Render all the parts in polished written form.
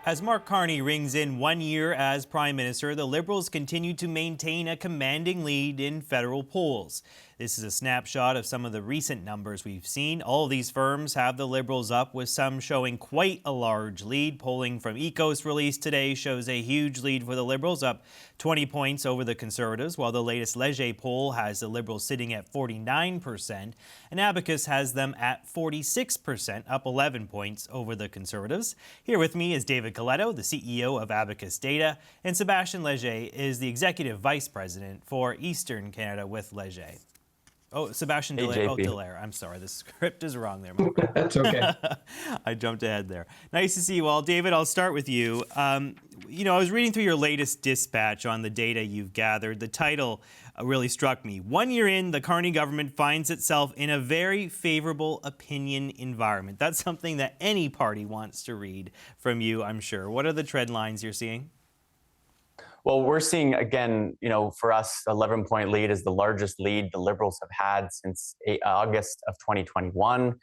As Mark Carney rings in 1 year as Prime Minister, the Liberals continue to maintain a commanding lead in federal polls. This is a snapshot of some of the recent numbers we've seen. All of these firms have the Liberals up, with some showing quite a large lead. Polling from Ecos released today shows a huge lead for the Liberals, up 20 points over the Conservatives, while the latest Leger poll has the Liberals sitting at 49%, and Abacus has them at 46%, up 11 points over the Conservatives. Here with me is David Coletto, the CEO of Abacus Data, and Sébastien Dallaire is the Executive Vice President for Eastern Canada with Leger. Oh, Sébastien Dallaire. Oh, Dallaire. I'm sorry. The script is wrong there. That's okay. I jumped ahead there. Nice to see you all. David, I'll start with you. I was reading through your latest dispatch on the data you've gathered. The title really struck me. 1 year in, the Carney government finds itself in a very favorable opinion environment. That's something that any party wants to read from you, I'm sure. What are the trend lines you're seeing? Well, we're seeing, again, for us, 11-point lead is the largest lead the Liberals have had since August of 2021.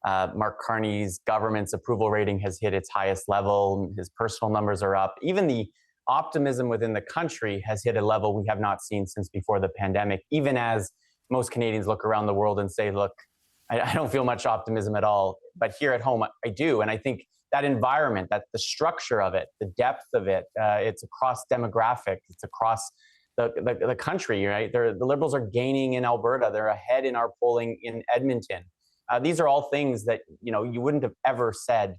Mark Carney's government's approval rating has hit its highest level. His personal numbers are up. Even the optimism within the country has hit a level we have not seen since before the pandemic, even as most Canadians look around the world and say, look, I don't feel much optimism at all. But here at home, I do. And I think that environment, that the structure of it, the depth of it, it's across demographics, it's across the country, right? The Liberals are gaining in Alberta. They're ahead in our polling in Edmonton. These are all things that, you wouldn't have ever said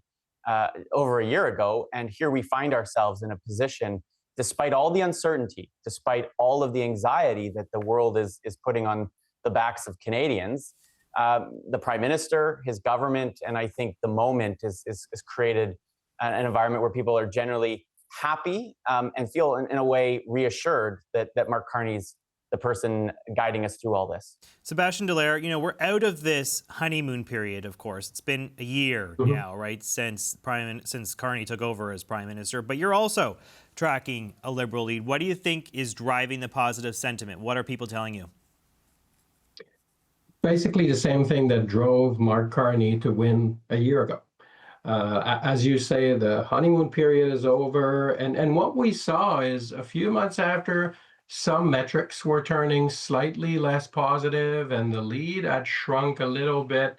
over a year ago. And here we find ourselves in a position, despite all the uncertainty, despite all of the anxiety that the world is putting on the backs of Canadians, the Prime Minister, his government, and I think the moment is created an environment where people are generally happy and feel, in a way, reassured that Mark Carney's the person guiding us through all this. Sébastien Dallaire, we're out of this honeymoon period, of course. It's been a year now, right, since Carney took over as Prime Minister. But you're also tracking a Liberal lead. What do you think is driving the positive sentiment? What are people telling you? Basically the same thing that drove Mark Carney to win a year ago. As you say, the honeymoon period is over. And what we saw is a few months after, some metrics were turning slightly less positive and the lead had shrunk a little bit.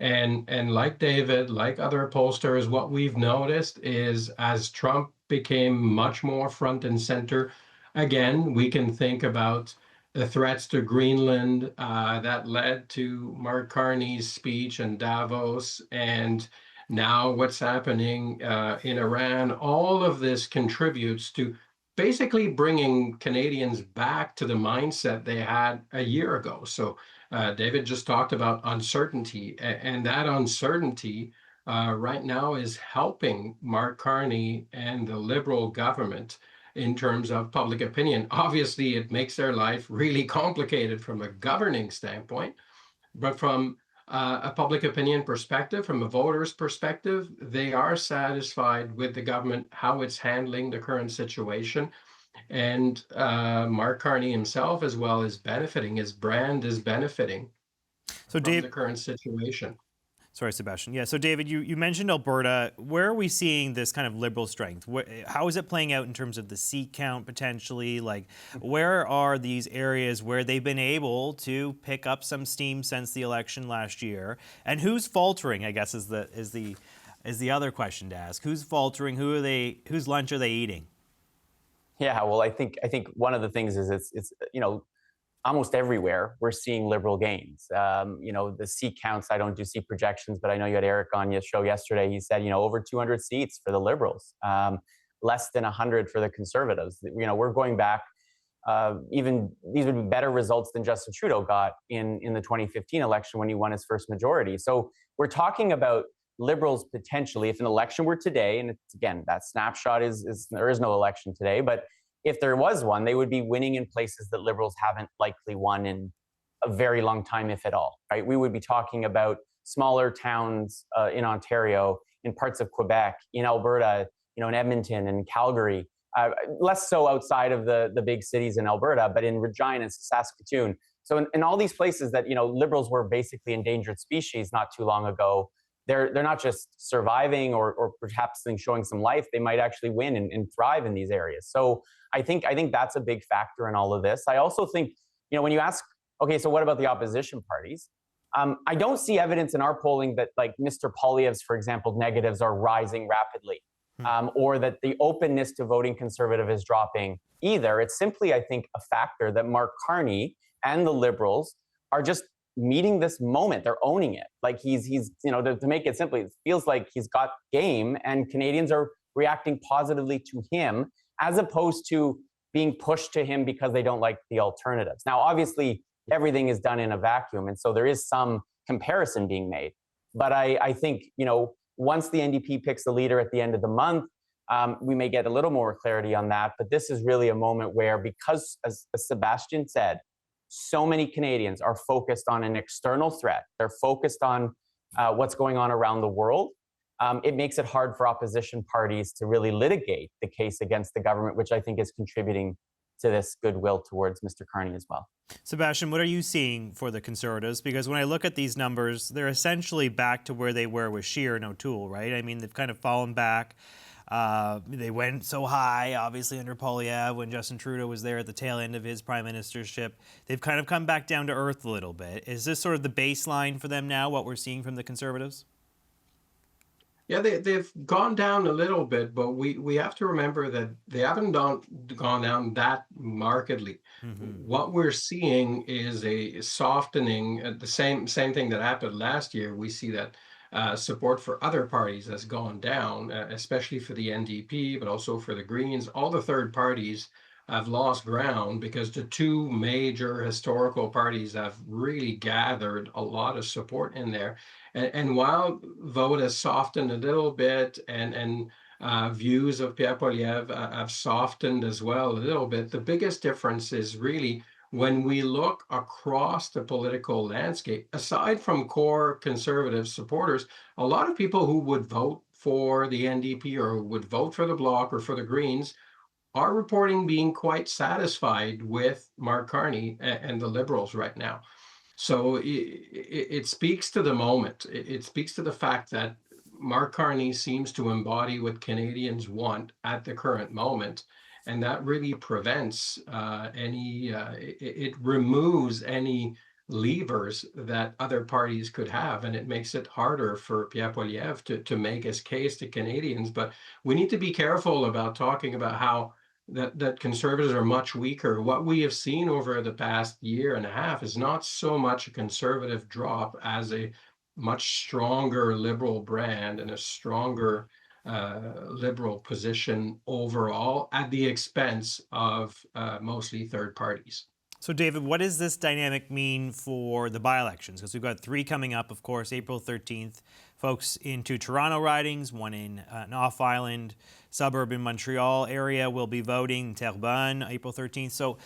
And like David, like other pollsters, what we've noticed is as Trump became much more front and center, again, we can think about the threats to Greenland that led to Mark Carney's speech in Davos, and now what's happening in Iran. All of this contributes to basically bringing Canadians back to the mindset they had a year ago. So David just talked about uncertainty, and that uncertainty right now is helping Mark Carney and the Liberal government in terms of public opinion. Obviously, it makes their life really complicated from a governing standpoint, but from a public opinion perspective, from a voter's perspective, they are satisfied with the government, how it's handling the current situation. And Mark Carney himself as well is benefiting. His brand is benefiting from the current situation. Sorry, Sébastien. Yeah, so David, you mentioned Alberta. Where are we seeing this kind of Liberal strength? How is it playing out in terms of the seat count potentially? Like, where are these areas where they've been able to pick up some steam since the election last year? And who's faltering, I guess, is the other question to ask. Who's faltering? Whose lunch are they eating? Yeah, well, I think one of the things is it's almost everywhere we're seeing Liberal gains. The seat counts, I don't do seat projections, but I know you had Eric on your show yesterday. He said, over 200 seats for the Liberals, less than 100 for the Conservatives. We're going back, even these would be better results than Justin Trudeau got in the 2015 election when he won his first majority. So we're talking about Liberals potentially, if an election were today, and it's, again, that snapshot is there is no election today, but if there was one, they would be winning in places that Liberals haven't likely won in a very long time, if at all, right? We would be talking about smaller towns in Ontario, in parts of Quebec, in Alberta, in Edmonton and Calgary, less so outside of the big cities in Alberta, but in Regina and Saskatoon. So in all these places that, Liberals were basically endangered species not too long ago, they're not just surviving or perhaps showing some life. They might actually win and thrive in these areas. So I think that's a big factor in all of this. I also think, when you ask, okay, so what about the opposition parties? I don't see evidence in our polling that, like, Mr. Poilievre's, for example, negatives are rising rapidly, or that the openness to voting Conservative is dropping either. It's simply, I think, a factor that Mark Carney and the Liberals are just meeting this moment. They're owning it. Like, he's to make it simply, it feels like he's got game, and Canadians are reacting positively to him, as opposed to being pushed to him because they don't like the alternatives. Now, obviously, everything is done in a vacuum, and so there is some comparison being made. But I think, once the NDP picks the leader at the end of the month, we may get a little more clarity on that. But this is really a moment where, because, as Sébastien said, so many Canadians are focused on an external threat. They're focused on what's going on around the world. It makes it hard for opposition parties to really litigate the case against the government, which I think is contributing to this goodwill towards Mr. Carney as well. Sébastien, what are you seeing for the Conservatives? Because when I look at these numbers, they're essentially back to where they were with Scheer and O'Toole, right? I mean, they've kind of fallen back. They went so high, obviously, under Poilievre when Justin Trudeau was there at the tail end of his prime ministership. They've kind of come back down to earth a little bit. Is this sort of the baseline for them now, what we're seeing from the Conservatives? Yeah, they've gone down a little bit, but we have to remember that they haven't gone down that markedly. What we're seeing is a softening. The same thing that happened last year. We see that support for other parties has gone down, especially for the NDP, but also for the Greens. All the third parties have lost ground because the two major historical parties have really gathered a lot of support in there. And while vote has softened a little bit, and views of Pierre Poilievre have softened as well a little bit, the biggest difference is really when we look across the political landscape. Aside from core Conservative supporters, a lot of people who would vote for the NDP or would vote for the Bloc or for the Greens are reporting being quite satisfied with Mark Carney and the Liberals right now. So it speaks to the moment. It speaks to the fact that Mark Carney seems to embody what Canadians want at the current moment. And that really prevents it removes any levers that other parties could have. And it makes it harder for Pierre Poilievre to make his case to Canadians. But we need to be careful about talking about how that Conservatives are much weaker. What we have seen over the past year and a half is not so much a Conservative drop as a much stronger Liberal brand and a stronger Liberal position overall at the expense of mostly third parties. So, David, what does this dynamic mean for the by-elections? Because we've got 3 coming up, of course, April 13th. Folks in 2 Toronto ridings, one in an off-island suburb in Montreal area will be voting, Terrebonne, April 13th. So,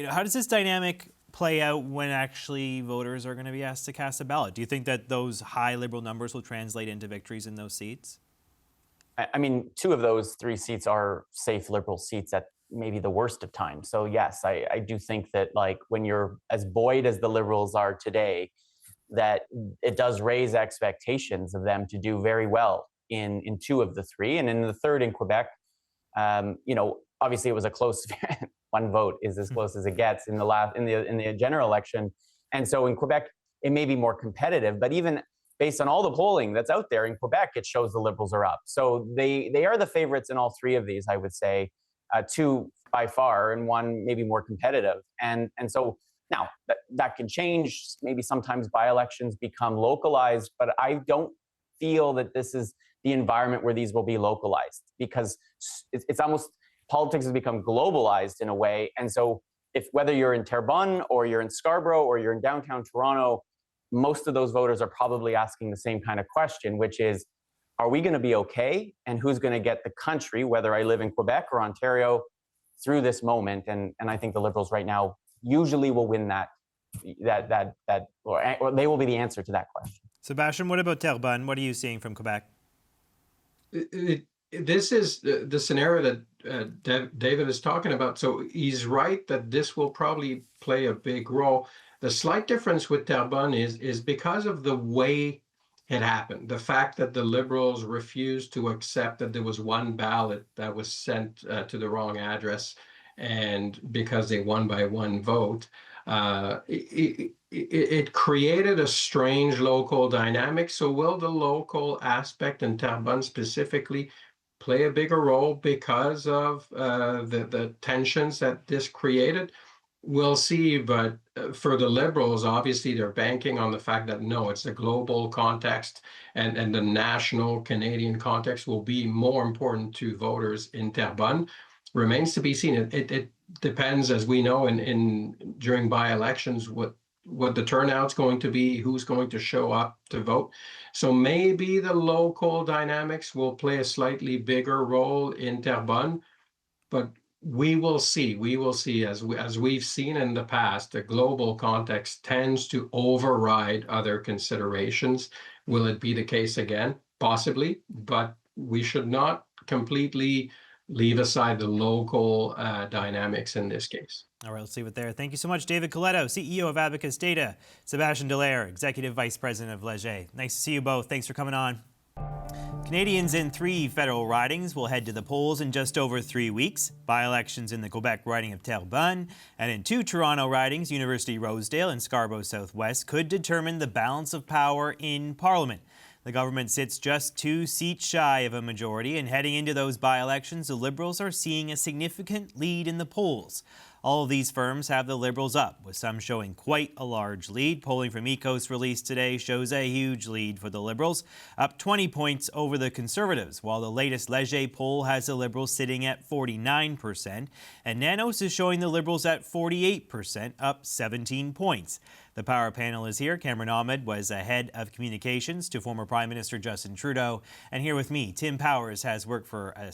how does this dynamic play out when actually voters are going to be asked to cast a ballot? Do you think that those high Liberal numbers will translate into victories in those seats? I mean, 2 of those 3 seats are safe Liberal seats at maybe the worst of times. So yes, I do think that, like, when you're as buoyed as the Liberals are today, that it does raise expectations of them to do very well in 2 of the 3. And in the third, in Quebec, obviously it was a close one vote is as close as it gets in the general election. And so in Quebec, it may be more competitive, but even based on all the polling that's out there in Quebec, it shows the Liberals are up. So they are the favorites in all 3 of these, I would say. 2 by far, and 1 maybe more competitive. And so now that can change. Maybe sometimes by-elections become localized, but I don't feel that this is the environment where these will be localized, because it's almost, politics has become globalized in a way. And so whether you're in Terrebonne or you're in Scarborough or you're in downtown Toronto, most of those voters are probably asking the same kind of question, which is, are we going to be okay? And who's going to get the country, whether I live in Quebec or Ontario, through this moment? And I think the Liberals right now usually will win that, or they will be the answer to that question. Sébastien, what about Terrebonne? What are you seeing from Quebec? This is the scenario that David is talking about. So he's right that this will probably play a big role. The slight difference with Terrebonne is because of the way it happened. The fact that the Liberals refused to accept that there was one ballot that was sent to the wrong address, and because they won by one vote, it created a strange local dynamic. So will the local aspect in Terrebonne specifically play a bigger role because of the tensions that this created? We'll see, but for the Liberals, obviously they're banking on the fact that no, it's the global context and the national Canadian context will be more important to voters in Terrebonne. Remains to be seen. It depends, as we know, in during by-elections, what the turnout's going to be, who's going to show up to vote. So maybe the local dynamics will play a slightly bigger role in Terrebonne, but we will see. We will see, as we've seen in the past, the global context tends to override other considerations. Will it be the case again? Possibly, but we should not completely leave aside the local dynamics in this case. All right, let's leave it there. Thank you so much, David Coletto, CEO of Abacus Data, Sébastien Dallaire, Executive Vice President of Leger. Nice to see you both. Thanks for coming on. Canadians in 3 federal ridings will head to the polls in just over 3 weeks. By-elections in the Quebec riding of Terrebonne and in 2 Toronto ridings, University Rosedale and Scarborough Southwest, could determine the balance of power in Parliament. The government sits just 2 seats shy of a majority, and heading into those by-elections, the Liberals are seeing a significant lead in the polls. All of these firms have the Liberals up, with some showing quite a large lead. Polling from Ecos released today shows a huge lead for the Liberals, up 20 points over the Conservatives, while the latest Leger poll has the Liberals sitting at 49%, and Nanos is showing the Liberals at 48%, up 17 points. The Power Panel is here. Cameron Ahmed was head of communications to former Prime Minister Justin Trudeau. And here with me, Tim Powers has worked for a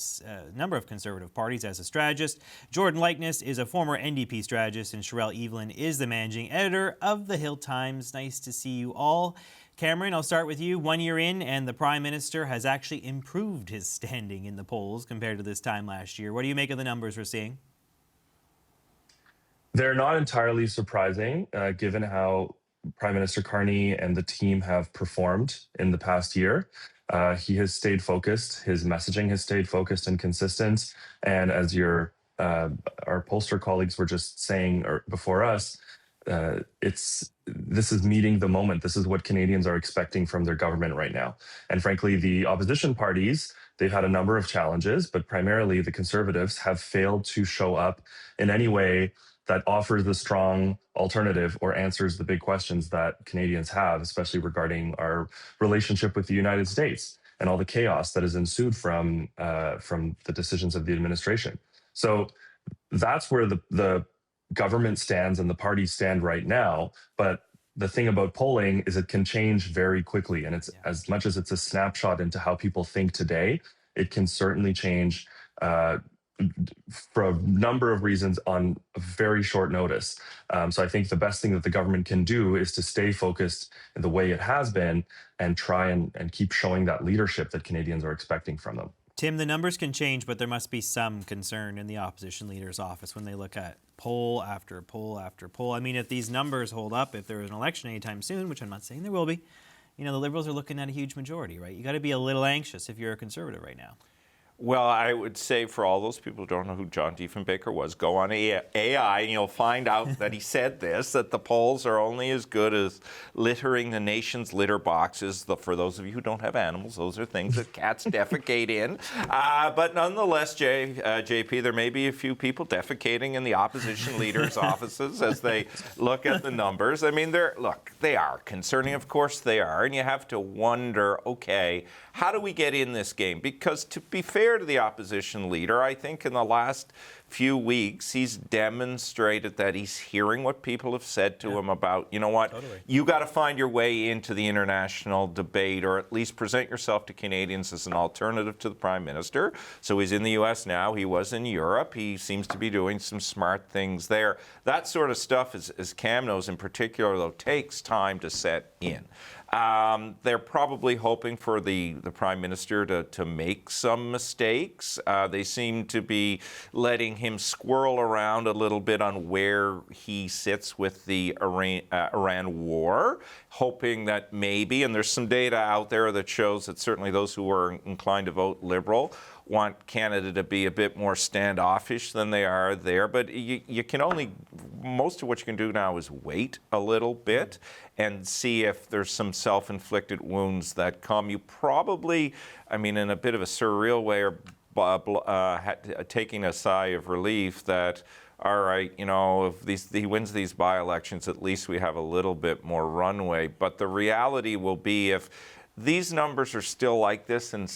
number of Conservative parties as a strategist. Jordan Likeness is a former NDP strategist, and Sherelle Evelyn is the managing editor of the Hill Times. Nice to see you all. Cameron, I'll start with you. 1 year in, and the Prime Minister has actually improved his standing in the polls compared to this time last year. What do you make of the numbers we're seeing? They're not entirely surprising, given how Prime Minister Carney and the team have performed in the past year. He has stayed focused. His messaging has stayed focused and consistent. And as our pollster colleagues were just saying before us, this is meeting the moment. This is what Canadians are expecting from their government right now. And frankly, the opposition parties, they've had a number of challenges, but primarily the Conservatives have failed to show up in any way that offers the strong alternative or answers the big questions that Canadians have, especially regarding our relationship with the United States and all the chaos that has ensued from the decisions of the administration. So that's where the government stands and the parties stand right now. But the thing about polling is it can change very quickly. And it's as much as it's a snapshot into how people think today, it can certainly change for a number of reasons on a very short notice. So I think the best thing that the government can do is to stay focused in the way it has been and try and keep showing that leadership that Canadians are expecting from them. Tim, the numbers can change, but there must be some concern in the opposition leader's office when they look at poll after poll after poll. I mean, if these numbers hold up, if there is an election anytime soon, which I'm not saying there will be, the Liberals are looking at a huge majority, right? You got to be a little anxious if you're a Conservative right now. Well, I would say for all those people who don't know who John Diefenbaker was, go on AI and you'll find out that he said this, that the polls are only as good as littering the nation's litter boxes. For those of you who don't have animals, those are things that cats defecate in. But nonetheless, JP, there may be a few people defecating in the opposition leaders' offices as they look at the numbers. I mean, they are concerning, of course they are, and you have to wonder, okay, how do we get in this game? Because to be fair to the opposition leader, I think in the last few weeks, he's demonstrated that he's hearing what people have said to him about, you know what, you got to find your way into the international debate, or at least present yourself to Canadians as an alternative to the Prime Minister. So he's in the U.S. now. He was in Europe. He seems to be doing some smart things there. That sort of stuff, as Cam knows in particular, though, takes time to set in. They're probably hoping for the Prime Minister to make some mistakes. They seem to be letting him squirrel around a little bit on where he sits with the Iran war, hoping that maybe, and there's some data out there that shows that certainly those who are inclined to vote Liberal want Canada to be a bit more standoffish than they are there. But you can only, most of what you can do now is wait a little bit and see if there's some self-inflicted wounds that come. You probably, I mean, in a bit of a surreal way, are taking a sigh of relief that, all right, you know, if he wins these by-elections, at least we have a little bit more runway. But the reality will be if these numbers are still like this and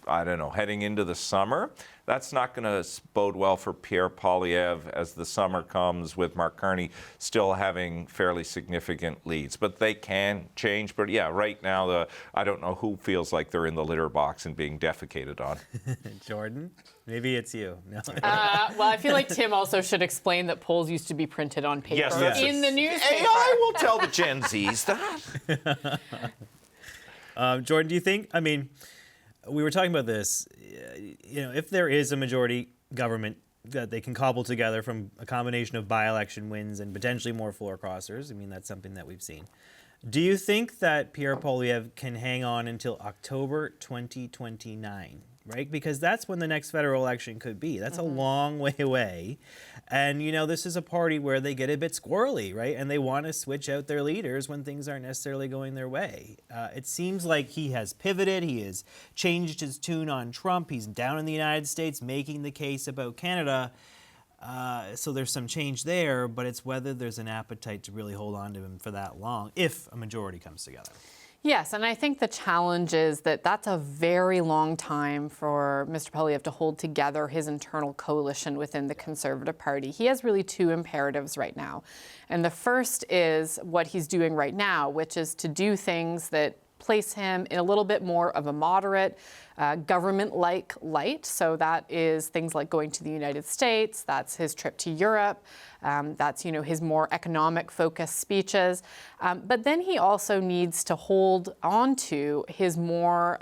I don't know, heading into the summer, that's not going to bode well for Pierre Poilievre as the summer comes with Mark Carney still having fairly significant leads. But they can change. But yeah, right now, I don't know who feels like they're in the litter box and being defecated on. Jordan, maybe it's you. No. Well, I feel like Tim also should explain that polls used to be printed on paper in the newspaper. AI will tell the Gen Zs that. Jordan, do you think, I mean, we were talking about this, you know, if there is a majority government that they can cobble together from a combination of by-election wins and potentially more floor crossers, I mean, that's something that we've seen. Do you think that Pierre Poilievre can hang on until October 2029, right? Because that's when the next federal election could be. That's a long way away. And, you know, this is a party where they get a bit squirrely, right? And they want to switch out their leaders when things aren't necessarily going their way. It seems like he has pivoted. He has changed his tune on Trump. He's down in the United States making the case about Canada. So there's some change there, but it's whether there's an appetite to really hold on to him for that long if a majority comes together. Yes, and I think the challenge is that that's a very long time for Mr. Poilievre to hold together his internal coalition within the Conservative Party. He has really two imperatives right now. And the first is what he's doing right now, which is to do things that place him in a little bit more of a moderate, government-like light. So that is things like going to the United States, that's his trip to Europe, that's, you know, his more economic-focused speeches. But then he also needs to hold on to his more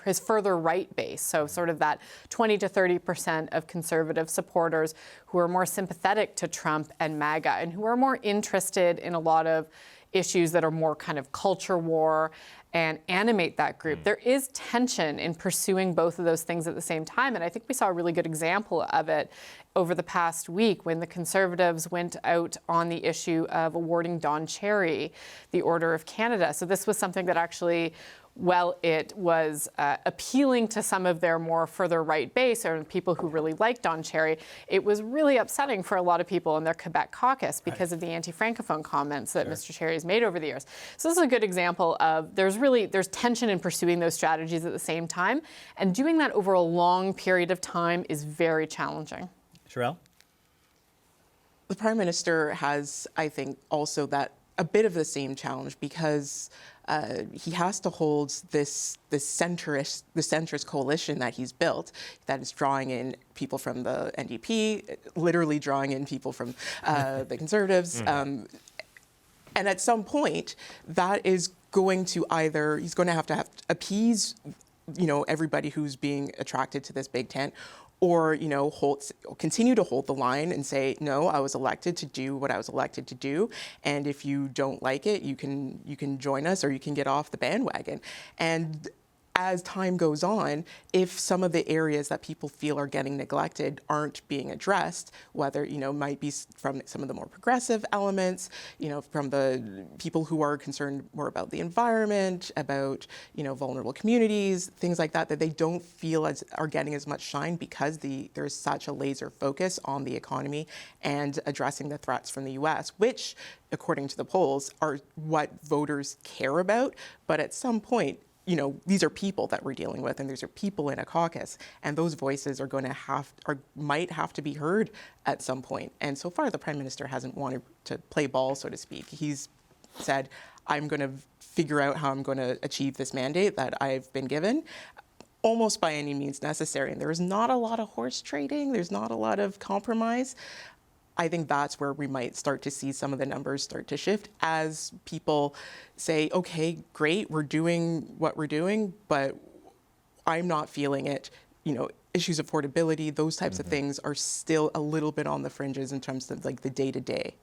his further right base. So sort of that 20 to 30% of conservative supporters who are more sympathetic to Trump and MAGA and who are more interested in a lot of issues that are more kind of culture war and animate that group. There is tension in pursuing both of those things at the same time. And I think we saw a really good example of it over the past week when the Conservatives went out on the issue of awarding Don Cherry the Order of Canada. So this was something that actually, well, it was appealing to some of their more further right base or people who really liked Don Cherry. It was really upsetting for a lot of people in their Quebec caucus because of the anti-Francophone comments that Mr. Cherry has made over the years. So this is a good example of there's tension in pursuing those strategies at the same time, and doing that over a long period of time is very challenging. Sherelle? The Prime Minister has, I think, also a bit of the same challenge because he has to hold this centrist coalition that he's built that is drawing in people from the NDP, literally drawing in people from the Conservatives. And at some point, that is going to he's going to have appease, you know, everybody who's being attracted to this big tent, or, you know, continue to hold the line and say, no, I was elected to do what I was elected to do, and if you don't like it, you can join us or you can get off the bandwagon. And as time goes on, if some of the areas that people feel are getting neglected aren't being addressed, whether, you know, might be from some of the more progressive elements, you know, from the people who are concerned more about the environment, about, you know, vulnerable communities, things like that, that they don't feel are getting as much shine because there's such a laser focus on the economy and addressing the threats from the U.S., which, according to the polls, are what voters care about. But at some point, you know, these are people that we're dealing with, and these are people in a caucus, and those voices are going to might have to be heard at some point. And so far, the Prime Minister hasn't wanted to play ball, so to speak. He's said, I'm going to figure out how I'm going to achieve this mandate that I've been given, almost by any means necessary. And there's not a lot of horse trading. There's not a lot of compromise. I think that's where we might start to see some of the numbers start to shift as people say, okay, great, we're doing what we're doing, but I'm not feeling it. Issues of affordability, those types of things are still a little bit on the fringes in terms of like the day-to-day.